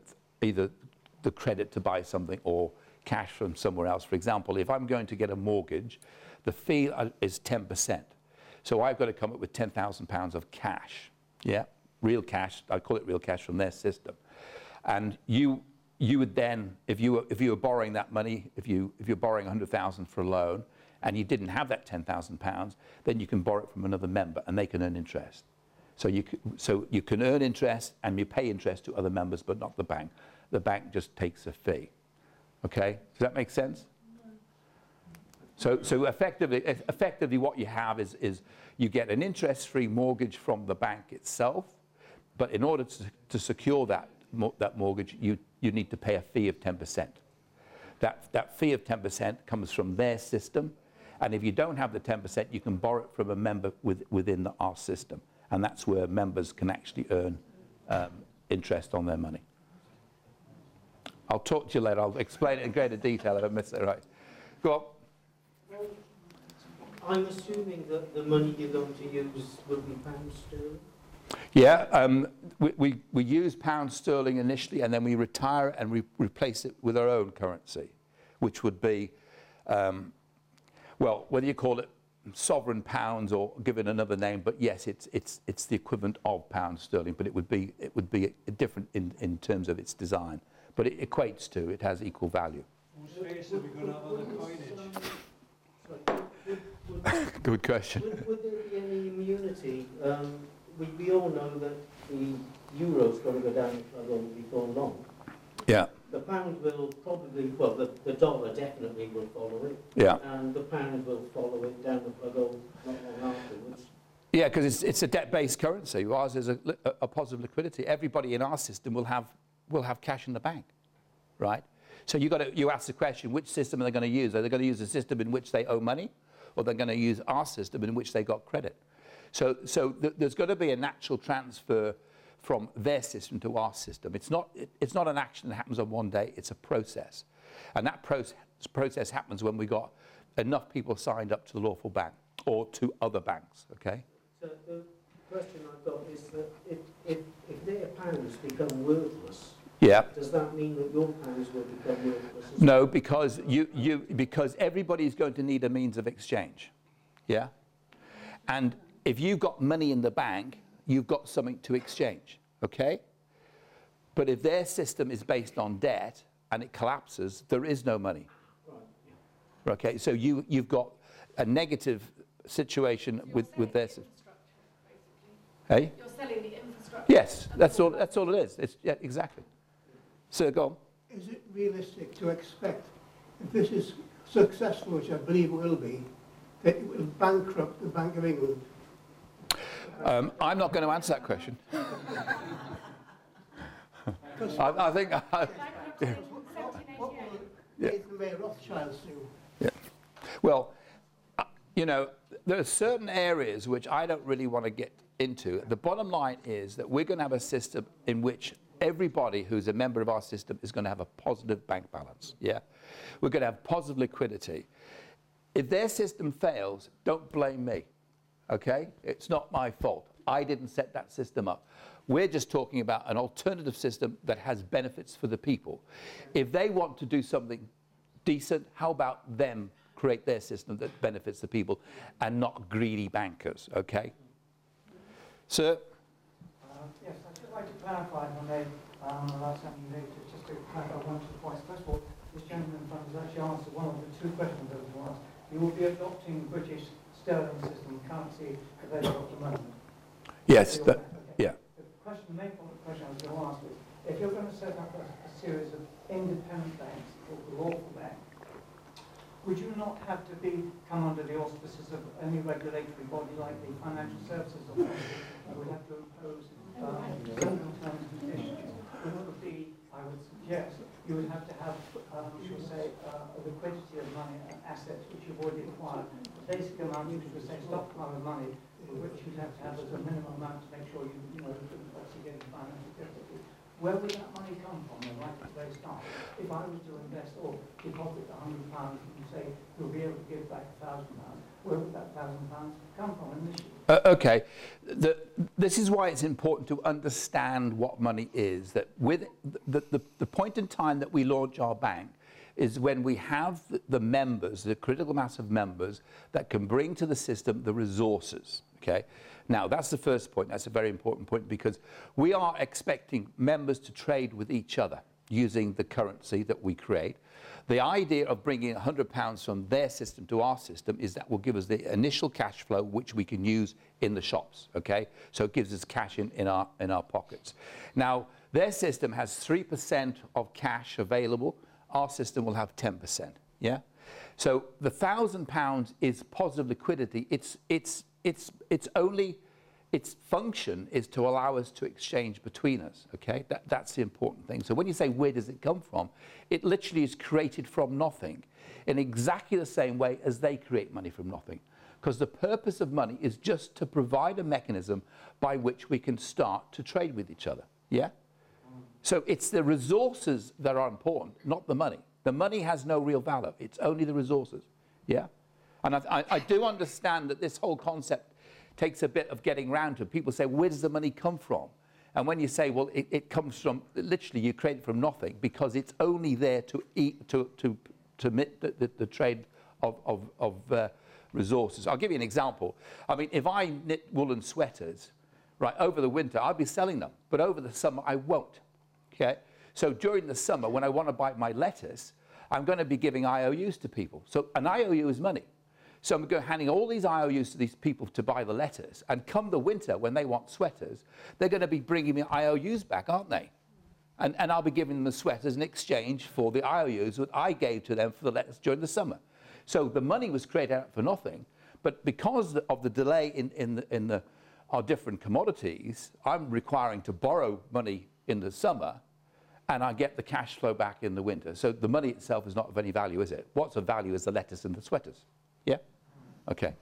the credit to buy something or cash from somewhere else. For example, if I'm going to get a mortgage, the fee is 10%. So I've got to come up with £10,000 of cash, yeah, real cash. I call it real cash from their system. And you would then, if you were borrowing that money, if you're borrowing 100,000 for a loan, and you didn't have that £10,000, then you can borrow it from another member, and they can earn interest. So you can earn interest, and you pay interest to other members, but not the bank. The bank just takes a fee. Okay, does that make sense? So effectively what you have is you get an interest-free mortgage from the bank itself, but in order to secure that mortgage, you need to pay a fee of 10%. That fee of 10% comes from their system, and if you don't have the 10%, you can borrow it from a member within our system, and that's where members can actually earn interest on their money. I'll talk to you later. I'll explain it in greater detail if I miss it right. Go on. Well, I'm assuming that the money you're going to use will be pounds sterling? Yeah, we use pound sterling initially, and then we retire it and replace it with our own currency, which would be, well, whether you call it sovereign pounds or give it another name, but yes, it's the equivalent of pound sterling, but it would be different in terms of its design. But it equates to, it has equal value. Space have we got on the coinage? Good question. Would there be any immunity? We all know that the euro's going to go down before long. Yeah. The pound will probably, well, the dollar definitely will follow it. Yeah. And the pound will follow it down the plug not long afterwards. Yeah, because it's a debt-based currency. Ours is a positive liquidity. Everybody in our system will have cash in the bank, right? So you ask the question, which system are they going to use? Are they going to use a system in which they owe money, or they're going to use our system in which they got credit? So there's going to be a natural transfer from their system to our system. It's not an action that happens on one day. It's a process, and that process happens when we got enough people signed up to the Lawful Bank or to other banks. Okay. So the question I've got is that if their pounds become worthless, yeah, does that mean that your pounds will become worthless? No, because because everybody's going to need a means of exchange. Yeah, and if you've got money in the bank, you've got something to exchange. Okay, but if their system is based on debt and it collapses, there is no money. Right. Okay, so you've got a negative situation with their system. Hey? You're selling the infrastructure. Yes, that's all it is. Yeah, exactly. So go on. Is it realistic to expect, if this is successful, which I believe it will be, that it will bankrupt the Bank of England? I'm not going to answer that question. I think... What will Nathan May Rothschilds do? Yeah. Well, you know, there are certain areas which I don't really want to get into. The bottom line is that we're going to have a system in which everybody who's a member of our system is going to have a positive bank balance. Yeah, we're going to have positive liquidity. If their system fails, don't blame me. Okay, it's not my fault. I didn't set that system up. We're just talking about an alternative system that has benefits for the people. If they want to do something decent, how about them create their system that benefits the people and not greedy bankers? Okay. Sir? Yes, I'd just like to clarify, if I may, on the last time you made, just to clarify one or two points. First of all, this gentleman in front has actually answered one of the two questions I was going to ask. you will be adopting British sterling system currency available at the moment. Yes, So that, okay. yeah. The main question I was going to ask is, if you're going to set up a series of independent banks called the Lawful Bank, would you not have to come under the auspices of any regulatory body like the Financial Services Authority? You would have to impose certain terms and conditions. It would be, I would suggest, you would have to have, shall we say, a liquidity of money and assets which you've already acquired. The basic amount, which would say stockpile of money, which you'd have to have as a minimum amount to make sure you obviously getting financial difficulty. Where would that money come from, then, right at the very start? If I was to invest or deposit £100 and say you'll be able to give back £1,000, where would that £1,000 come from initially? Okay, this is why it's important to understand what money is. That with the point in time that we launch our bank is when we have the members, the critical mass of members that can bring to the system the resources. Okay, now that's the first point. That's a very important point because we are expecting members to trade with each other using the currency that we create. The idea of bringing £100 from their system to our system is that will give us the initial cash flow which we can use in the shops. Okay, so it gives us cash in our pockets. Now their system has 3% of cash available. Our system will have 10%. Yeah, so the £1,000 is positive liquidity. It's only, its function is to allow us to exchange between us, okay? That's the important thing. So when you say where does it come from, it literally is created from nothing in exactly the same way as they create money from nothing. Because the purpose of money is just to provide a mechanism by which we can start to trade with each other, yeah? So it's the resources that are important, not the money. The money has no real value. It's only the resources, yeah? And I do understand that this whole concept takes a bit of getting round to. People say, where does the money come from? And when you say, well, it comes from, literally you create it from nothing because it's only there to meet the trade of resources. I'll give you an example. I mean, if I knit woolen sweaters, right, over the winter, I'll be selling them. But over the summer, I won't, okay? So during the summer, when I want to buy my lettuce, I'm going to be giving IOUs to people. So an IOU is money. So I'm going handing all these IOUs to these people to buy the lettuce. And come the winter, when they want sweaters, they're going to be bringing me IOUs back, aren't they? And I'll be giving them the sweaters in exchange for the IOUs that I gave to them for the lettuce during the summer. So the money was created out for nothing. But because of the delay in our different commodities, I'm requiring to borrow money in the summer, and I get the cash flow back in the winter. So the money itself is not of any value, is it? What's of value is the lettuce and the sweaters. Yeah? Okay.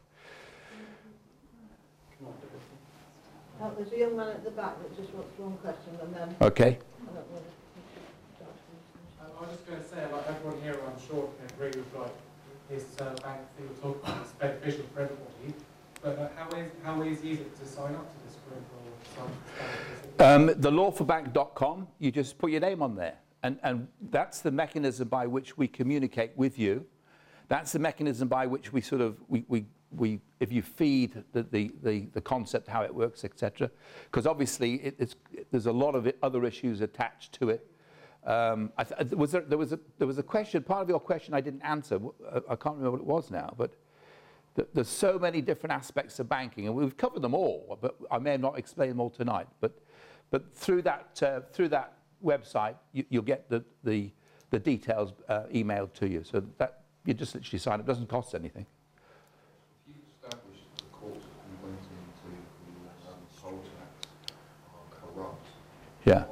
There's a young man at the back that just wants one question, and then... Okay. I don't know whether you should start from I was just going to say, like everyone here, I'm sure can agree with like his bank thing we're talking about. It's beneficial for everybody. But how easy is it to sign up to this group or sign up? The lawfulbank.com, you just put your name on there. And that's the mechanism by which we communicate with you. That's the mechanism by which we sort of, we if you feed the concept, how it works, etc. Because obviously there's a lot of other issues attached to it. There was a question, part of your question I didn't answer. I can't remember what it was now, but there's so many different aspects of banking, and we've covered them all, but I may have not explained them all tonight. But through that website, you'll get the details emailed to you, so that you just literally sign up. It doesn't cost anything. If you established the court and went into the poll tax are corrupt, Yeah. and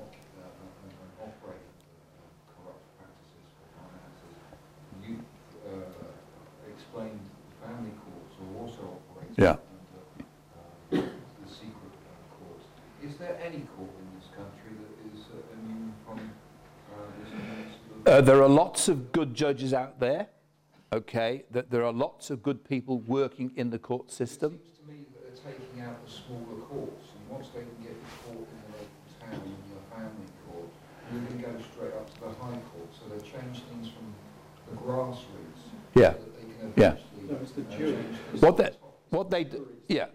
operate corrupt practices for finances, you explained family courts are also operating Yeah. under the secret courts. Is there any court in this country that is immune from this sort of... There are lots of good judges out there, okay? That there are lots of good people working in the court system. It seems to me that they're taking out the smaller courts, and once they can get the court in the local town, the family court, you're going to go straight up to the high court. So they change things from the grassroots, Yeah. so that they can Yeah. eventually No, it's the jury. change things What they do, yeah,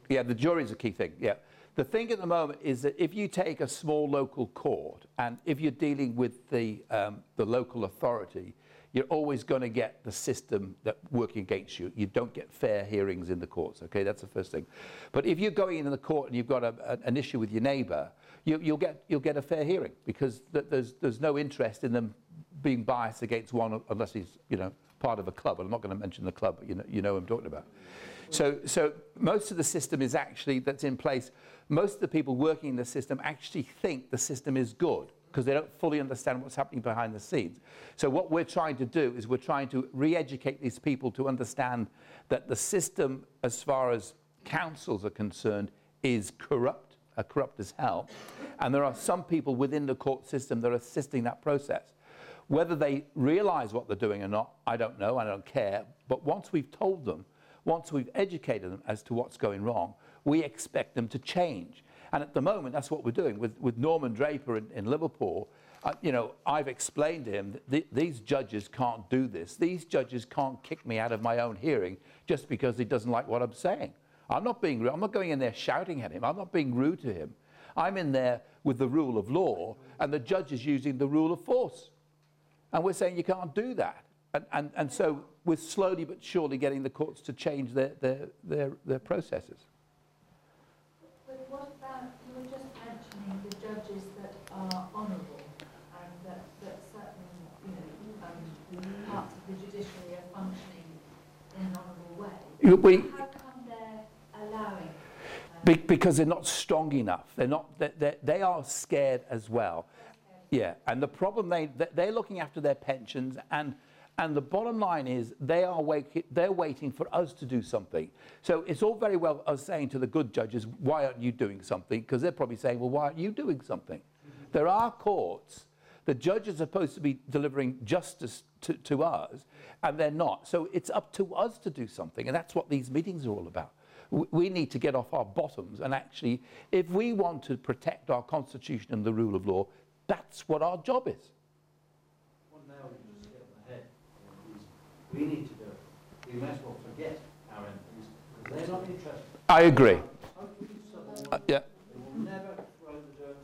the jury's a key thing. Yeah, the thing at the moment is that if you take a small local court and if you're dealing with the local authority, you're always going to get the system that working against you. You don't get fair hearings in the courts, okay? That's the first thing. But if you're going into the court and you've got an issue with your neighbour, you'll get a fair hearing, because there's no interest in them being biased against one unless he's, you know, part of a club. And I'm not going to mention the club, but you know what I'm talking about. So most of the system is actually that's in place. Most of the people working in the system actually think the system is good, because they don't fully understand what's happening behind the scenes. So what we're trying to do is we're trying to re-educate these people to understand that the system, as far as councils are concerned, is corrupt as hell. And there are some people within the court system that are assisting that process. Whether they realise what they're doing or not, I don't know, I don't care. But once we've told them, once we've educated them as to what's going wrong, we expect them to change. And at the moment, that's what we're doing. With Norman Draper in Liverpool, you know, I've explained to him that these judges can't do this. These judges can't kick me out of my own hearing just because he doesn't like what I'm saying. I'm not being rude. I'm not going in there shouting at him. I'm not being rude to him. I'm in there with the rule of law, and the judge is using the rule of force. And we're saying you can't do that. And so we're slowly but surely getting the courts to change their processes. But what about, you were just mentioning the judges that are honourable, and that certain, you know, parts of the judiciary are functioning in an honourable way. How come they're allowing? Because they're not strong enough. They are scared as well. Yeah, and the problem, they're looking after their pensions, and the bottom line is they're waiting for us to do something. So it's all very well us saying to the good judges, why aren't you doing something? Because they're probably saying, well, why aren't you doing something? There are courts. The judges are supposed to be delivering justice to us, and they're not. So it's up to us to do something, and that's what these meetings are all about. We need to get off our bottoms, and actually, if we want to protect our constitution and the rule of law, that's what our job is. One nail you just hit on the head is we need to do it. We may as well forget our MPs, because they're not interested. I agree. They Yeah. will never throw the dirt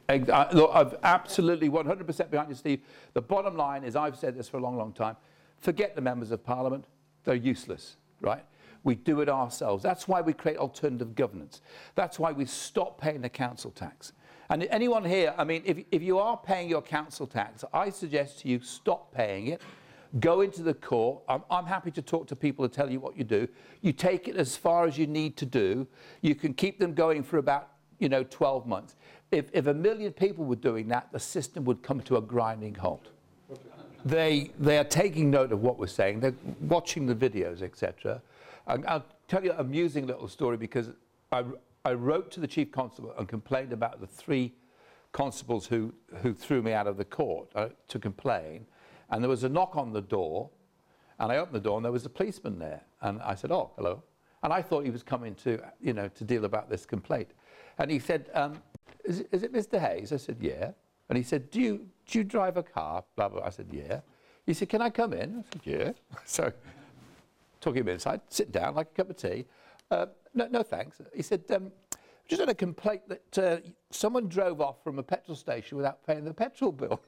at the Look, I'm absolutely 100% behind you, Steve. The bottom line is, I've said this for a long, long time, forget the members of Parliament. They're useless, right? We do it ourselves. That's why we create alternative governance. That's why we stop paying the council tax. And anyone here, I mean, if you are paying your council tax, I suggest to you stop paying it, go into the court. I'm happy to talk to people to tell you what you do. You take it as far as you need to do. You can keep them going for about, 12 months. If 1 million people were doing that, the system would come to a grinding halt. They are taking note of what we're saying. They're watching the videos, etc. I'll tell you an amusing little story, because I wrote to the chief constable and complained about the 3 constables who threw me out of the court to complain. And there was a knock on the door, and I opened the door, and there was a policeman there. And I said, oh, hello. And I thought he was coming to deal about this complaint. And he said, is it Mr. Hayes? I said, yeah. And he said, do you drive a car? Blah, blah. I said, yeah. He said, can I come in? I said, yeah. So took him inside, sit down, like a cup of tea. No, thanks. He said, just had a complaint that someone drove off from a petrol station without paying the petrol bill.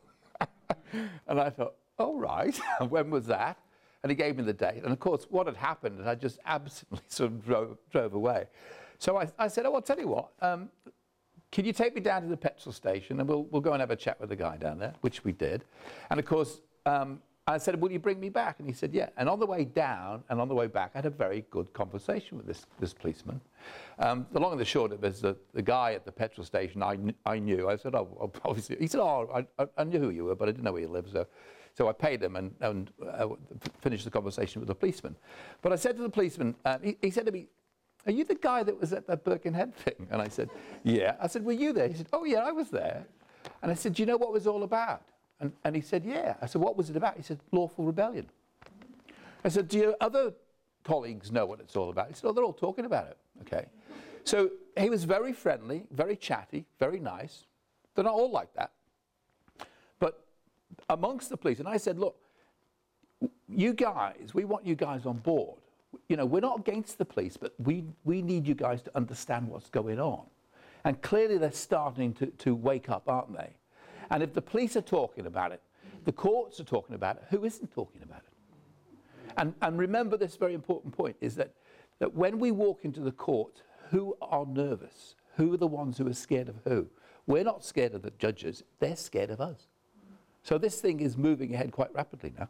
And I thought, oh, right. When was that? And he gave me the date. And of course, what had happened, and I just absolutely sort of drove away. So I said, oh, I'll tell you what. Can you take me down to the petrol station, and we'll go and have a chat with the guy down there, which we did. And of course, I said, will you bring me back? And he said, yeah. And on the way down and on the way back, I had a very good conversation with this policeman. The long and the short of it is that the guy at the petrol station, I knew. I said, oh, obviously. He said, oh, I knew who you were, but I didn't know where you lived. So I paid him and finished the conversation with the policeman. But I said to the policeman, he said to me, are you the guy that was at that Birkenhead thing? And I said, yeah. I said, were you there? He said, oh, yeah, I was there. And I said, do you know what it was all about? And he said, yeah. I said, what was it about? He said, Lawful Rebellion. I said, do your other colleagues know what it's all about? He said, oh, they're all talking about it. Okay. So he was very friendly, very chatty, very nice. They're not all like that. But amongst the police, and I said, look, you guys, we want you guys on board. We're not against the police, but we need you guys to understand what's going on. And clearly they're starting to wake up, aren't they? And if the police are talking about it, the courts are talking about it, who isn't talking about it? And remember this very important point is that when we walk into the court, who are nervous? Who are the ones who are scared of who? We're not scared of the judges, they're scared of us. So this thing is moving ahead quite rapidly now.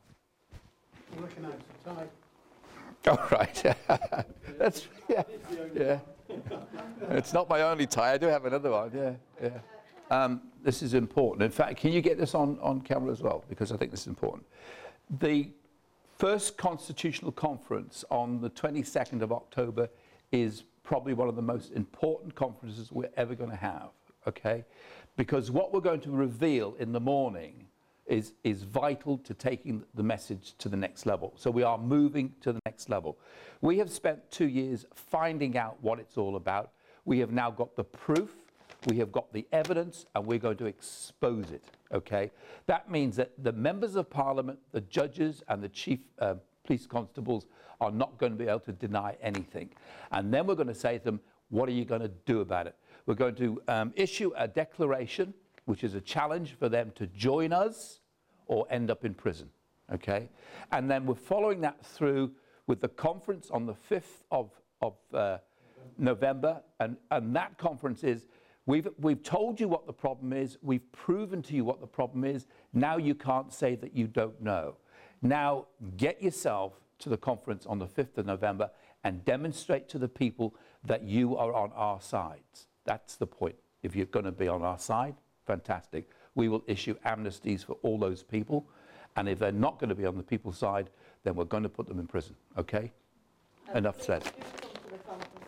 I'm looking at the time. Oh, right. That's, yeah. It's not my only tie, I do have another one, yeah. This is important. In fact, can you get this on camera as well? Because I think this is important. The first Constitutional Conference on the 22nd of October is probably one of the most important conferences we're ever going to have, okay? Because what we're going to reveal in the morning is vital to taking the message to the next level. So we are moving to the next level. We have spent 2 years finding out what it's all about. We have now got the proof, we have got the evidence, and we're going to expose it, okay? That means that the members of Parliament, the judges, and the chief police constables are not going to be able to deny anything. And then we're going to say to them, what are you going to do about it? We're going to issue a declaration, which is a challenge for them to join us or end up in prison, okay? And then we're following that through with the conference on the 5th of November, and that conference is, we've told you what the problem is, we've proven to you what the problem is, now you can't say that you don't know. Now get yourself to the conference on the 5th of November and demonstrate to the people that you are on our sides. That's the point. If you're going to be on our side, fantastic. We will issue amnesties for all those people, and if they're not going to be on the people's side, then we're going to put them in prison, okay? Enough said. Come to the conference